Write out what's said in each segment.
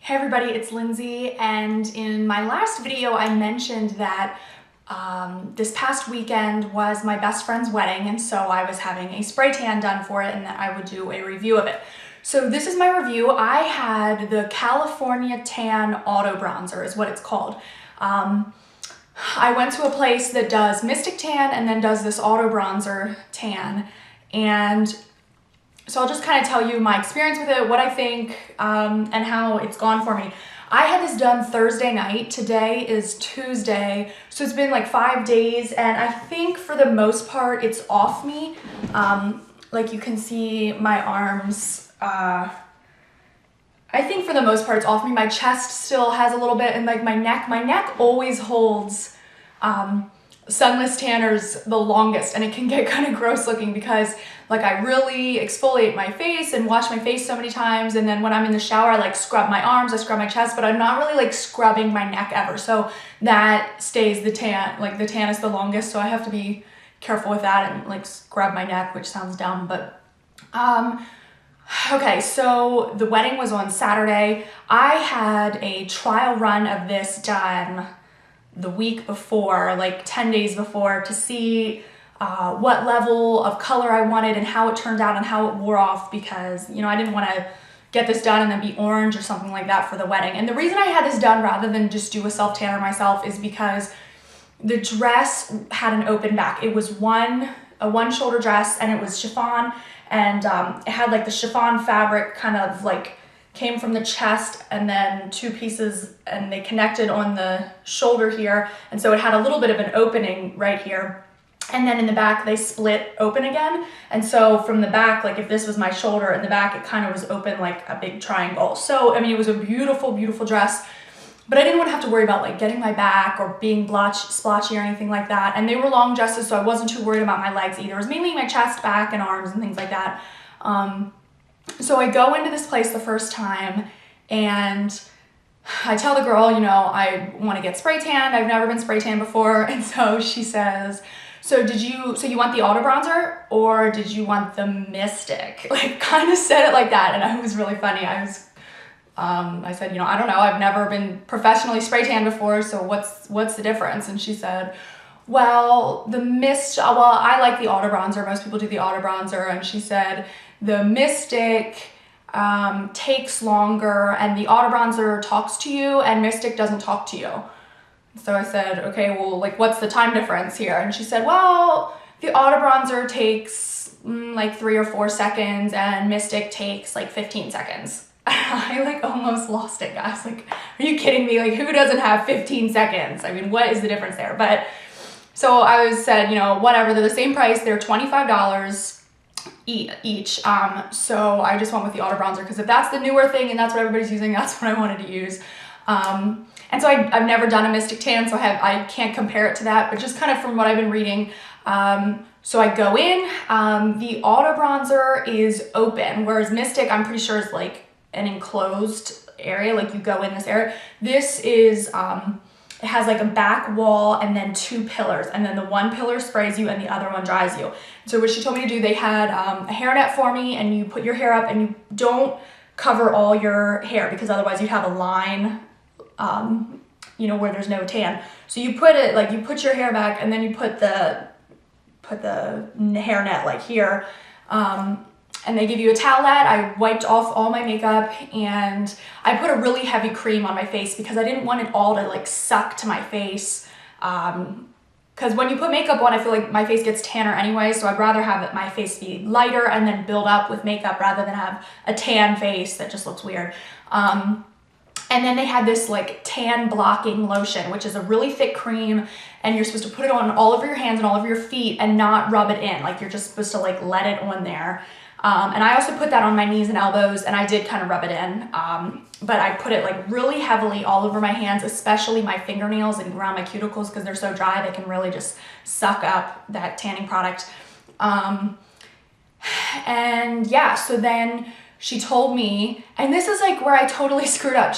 Hey everybody, it's Lindsay, and in my last video I mentioned that this past weekend was my best friend's wedding, and so I was having a spray tan done for it and that I would do a review of it. So this is my review. I had the California Tan AutoBronzer is what it's called. I went to a place that does Mystic Tan and then does this AutoBronzer tan, and so I'll just kind of tell you my experience with it, what I think, and how it's gone for me. I had this done Thursday night. Today is Tuesday, so it's been like 5 days, and I think for the most part it's off me. Like you can see my arms, I think for the most part it's off me. My chest still has a little bit, and like my neck always holds sunless tanners the longest, and it can get kind of gross looking because like I really exfoliate my face and wash my face so many times, and then when I'm in the shower I like scrub my arms, I scrub my chest, but I'm not really like scrubbing my neck ever, so that stays the tan, like the tan is the longest, so I have to be careful with that and like scrub my neck, which sounds dumb, but okay, so the wedding was on Saturday. I had a trial run of this done the week before, like 10 days before, to see what level of color I wanted and how it turned out and how it wore off, because, you know, I didn't want to get this done and then be orange or something like that for the wedding. And the reason I had this done rather than just do a self-tanner myself is because the dress had an open back. It was a one shoulder dress, and it was chiffon, and it had like the chiffon fabric kind of like came from the chest and then two pieces, and they connected on the shoulder here, and so it had a little bit of an opening right here, and then in the back they split open again. And so from the back, like if this was my shoulder, in the back it kind of was open like a big triangle. So I mean, it was a beautiful dress, but I didn't want to have to worry about like getting my back or being splotchy or anything like that. And they were long dresses, so I wasn't too worried about my legs either. It was mainly my chest, back, and arms and things like that. So I go into this place the first time, and I tell the girl, you know, I want to get spray tanned. I've never been spray tanned before. And so she says, so you want the AutoBronzer or did you want the Mystic? Like kind of said it like that. And it was really funny. I said, you know, I don't know. I've never been professionally spray tanned before. So what's the difference? And she said, well, I like the AutoBronzer. Most people do the AutoBronzer. And she said, the Mystic takes longer, and the AutoBronzer talks to you, and Mystic doesn't talk to you. So I said, okay, well, like, what's the time difference here? And she said, well, the AutoBronzer takes like 3 or 4 seconds, and Mystic takes like 15 seconds. I like almost lost it, guys. Like, are you kidding me? Like, who doesn't have 15 seconds? I mean, what is the difference there? But so I said, you know, whatever, they're the same price. They're $25 each. So I just went with the AutoBronzer because if that's the newer thing and that's what everybody's using, that's what I wanted to use. And so I've never done a Mystic Tan, so I can't compare it to that, but just kind of from what I've been reading. So I go in, the AutoBronzer is open, whereas Mystic, I'm pretty sure, is like an enclosed area, like you go in this area. This is, it has like a back wall and then 2 pillars, and then the one pillar sprays you and the other one dries you. So what she told me to do, they had a hairnet for me, and you put your hair up and you don't cover all your hair because otherwise you'd have a line, you know, where there's no tan. So you put it, like you put your hair back, and then you put the hairnet like here, and they give you a towelette. I wiped off all my makeup, and I put a really heavy cream on my face because I didn't want it all to like suck to my face. Because when you put makeup on, I feel like my face gets tanner anyway, so I'd rather have my face be lighter and then build up with makeup rather than have a tan face that just looks weird. And then they had this like tan blocking lotion, which is a really thick cream, and you're supposed to put it on all over your hands and all over your feet and not rub it in. Like you're just supposed to like let it on there. And I also put that on my knees and elbows, and I did kind of rub it in, but I put it like really heavily all over my hands, especially my fingernails and around my cuticles, because they're so dry they can really just suck up that tanning product. And yeah, so then she told me, and this is like where I totally screwed up.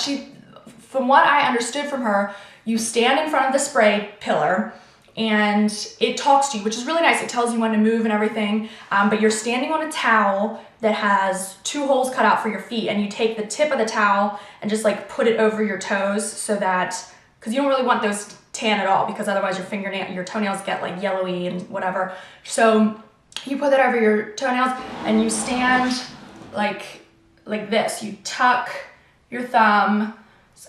From what I understood from her, you stand in front of the spray pillar, and it talks to you, which is really nice. It tells you when to move and everything, but you're standing on a towel that has 2 holes cut out for your feet, and you take the tip of the towel and just like put it over your toes so that, because you don't really want those tan at all, because otherwise your toenails get like yellowy and whatever. So you put that over your toenails and you stand like this. You tuck your thumb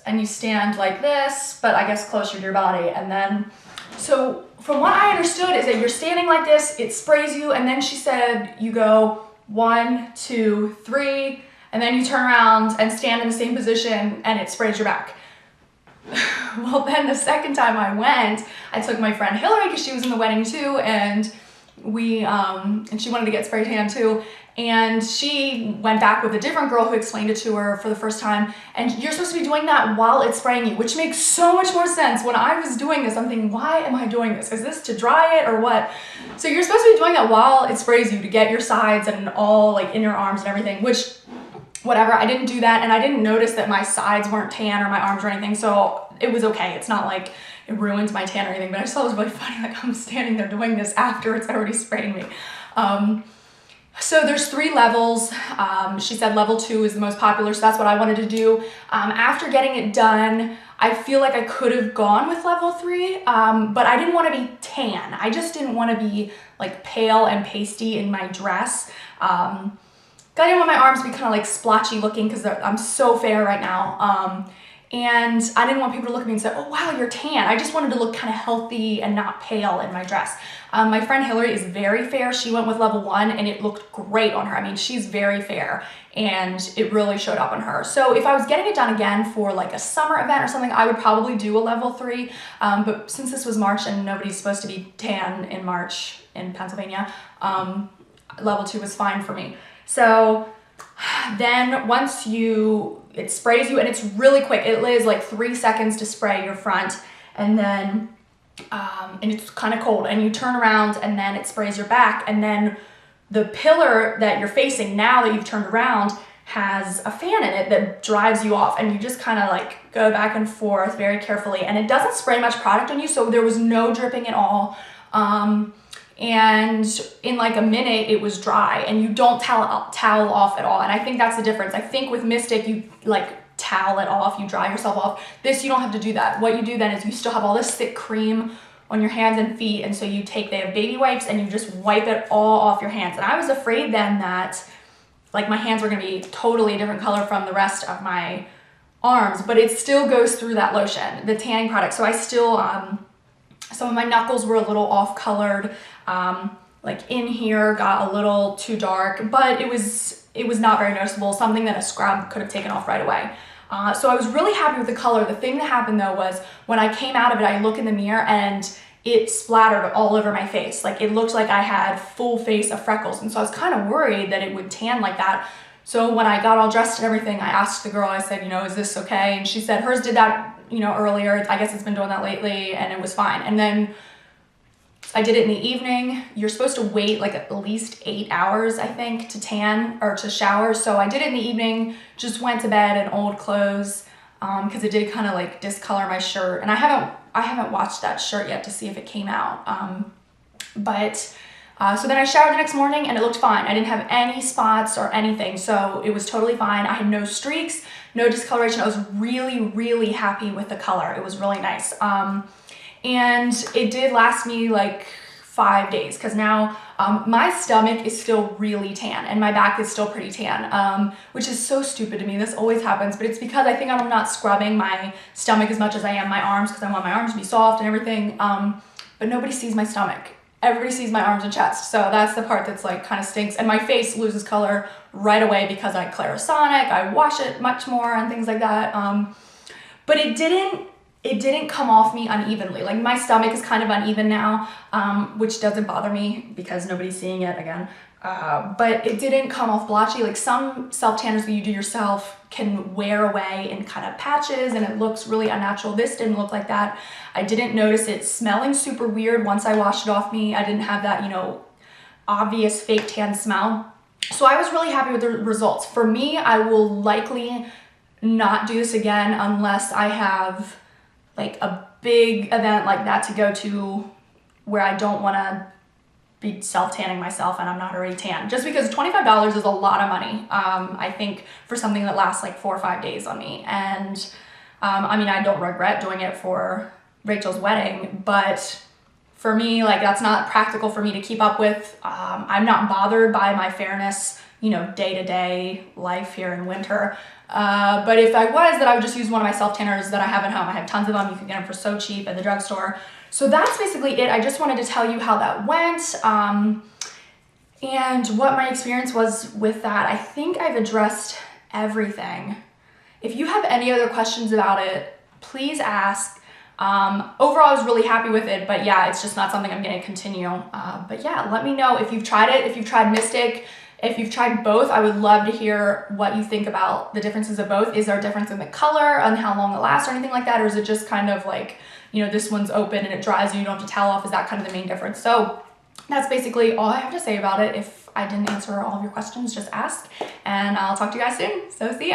and you stand like this, but I guess closer to your body. And then, so from what I understood is that you're standing like this, it sprays you, and then she said you go 1, 2, 3, and then you turn around and stand in the same position and it sprays your back. Well, then the second time I went, I took my friend Hillary because she was in the wedding too, and and she wanted to get spray tan too, and she went back with a different girl who explained it to her for the first time, and you're supposed to be doing that while it's spraying you, which makes so much more sense. When I was doing this, I'm thinking, why am I doing this? Is this to dry it or what? So you're supposed to be doing that while it sprays you to get your sides and all like in your arms and everything, which whatever, I didn't do that, and I didn't notice that my sides weren't tan or my arms or anything, so it was okay. It's not like it ruins my tan or anything, but I just thought it was really funny, like I'm standing there doing this after it's already spraying me. So there's 3 levels. She said level 2 is the most popular, so that's what I wanted to do. After getting it done, I feel like I could have gone with level 3, but I didn't want to be tan. I just didn't want to be like pale and pasty in my dress. I didn't want my arms to be kind of like splotchy looking because I'm so fair right now. And I didn't want people to look at me and say, oh wow, you're tan. I just wanted to look kind of healthy and not pale in my dress. My friend Hillary is very fair. She went with level 1 and it looked great on her. I mean, she's very fair and it really showed up on her. So if I was getting it done again for like a summer event or something, I would probably do a level 3. But since this was March and nobody's supposed to be tan in March in Pennsylvania, level 2 was fine for me. So then once it sprays you, and it's really quick. It is like 3 seconds to spray your front, and then and it's kind of cold, and you turn around and then it sprays your back, and then the pillar that you're facing now that you've turned around has a fan in it that drives you off, and you just kind of like go back and forth very carefully, and it doesn't spray much product on you, so there was no dripping at all. And in like a minute it was dry, and you don't towel off at all. And I think that's the difference. I think with Mystic you like towel it off, you dry yourself off. This, you don't have to do that. What you do then is you still have all this thick cream on your hands and feet, and so they have baby wipes and you just wipe it all off your hands. And I was afraid then that like my hands were gonna be totally a different color from the rest of my arms, but it still goes through that lotion, the tanning product. So I still, some of my knuckles were a little off colored. Like in here got a little too dark, but it was not very noticeable, something that a scrub could have taken off right away. So I was really happy with the color. The thing that happened though was when I came out of it, I look in the mirror and it splattered all over my face. Like it looked like I had full face of freckles. And so I was kind of worried that it would tan like that. So when I got all dressed and everything, I asked the girl, I said, is this okay? And she said hers did that, earlier. I guess it's been doing that lately, and it was fine. And then I did it in the evening. You're supposed to wait like at least 8 hours, I think, to tan or to shower. So I did it in the evening, just went to bed in old clothes because it did kind of like discolor my shirt. And I haven't watched that shirt yet to see if it came out. So then I showered the next morning and it looked fine. I didn't have any spots or anything, so it was totally fine. I had no streaks, no discoloration. I was really, really happy with the color. It was really nice. And it did last me like 5 days because now my stomach is still really tan and my back is still pretty tan, which is so stupid to me. This always happens, but it's because I think I'm not scrubbing my stomach as much as I am my arms because I want my arms to be soft and everything, but nobody sees my stomach. Everybody sees my arms and chest, so that's the part that's like kind of stinks. And my face loses color right away because I Clarisonic, I wash it much more and things like that. But it didn't come off me unevenly. Like my stomach is kind of uneven now, which doesn't bother me because nobody's seeing it again. But it didn't come off blotchy. Like some self-tanners that you do yourself can wear away in kind of patches and it looks really unnatural. This didn't look like that. I didn't notice it smelling super weird once I washed it off me. I didn't have that, obvious fake tan smell. So I was really happy with the results. For me, I will likely not do this again unless I have like a big event like that to go to where I don't want to be self-tanning myself and I'm not already tan. Just because $25 is a lot of money, I think, for something that lasts like 4 or 5 days on me. And I mean, I don't regret doing it for Rachel's wedding, but for me, like, that's not practical for me to keep up with. I'm not bothered by my fairness, you know, day-to-day life here in winter. But if I was, then I would just use one of my self-tanners that I have at home. I have tons of them. You can get them for so cheap at the drugstore. So that's basically it. I just wanted to tell you how that went, and what my experience was with that. I think I've addressed everything. If you have any other questions about it, please ask. Overall, I was really happy with it, but yeah, it's just not something I'm going to continue. But yeah, let me know if you've tried it, if you've tried Mystic, if you've tried both. I would love to hear what you think about the differences of both. Is there a difference in the color and how long it lasts or anything like that? Or is it just kind of like, you know, this one's open and it dries and you don't have to towel off? Is that kind of the main difference? So that's basically all I have to say about it. If I didn't answer all of your questions, just ask, and I'll talk to you guys soon. So see ya.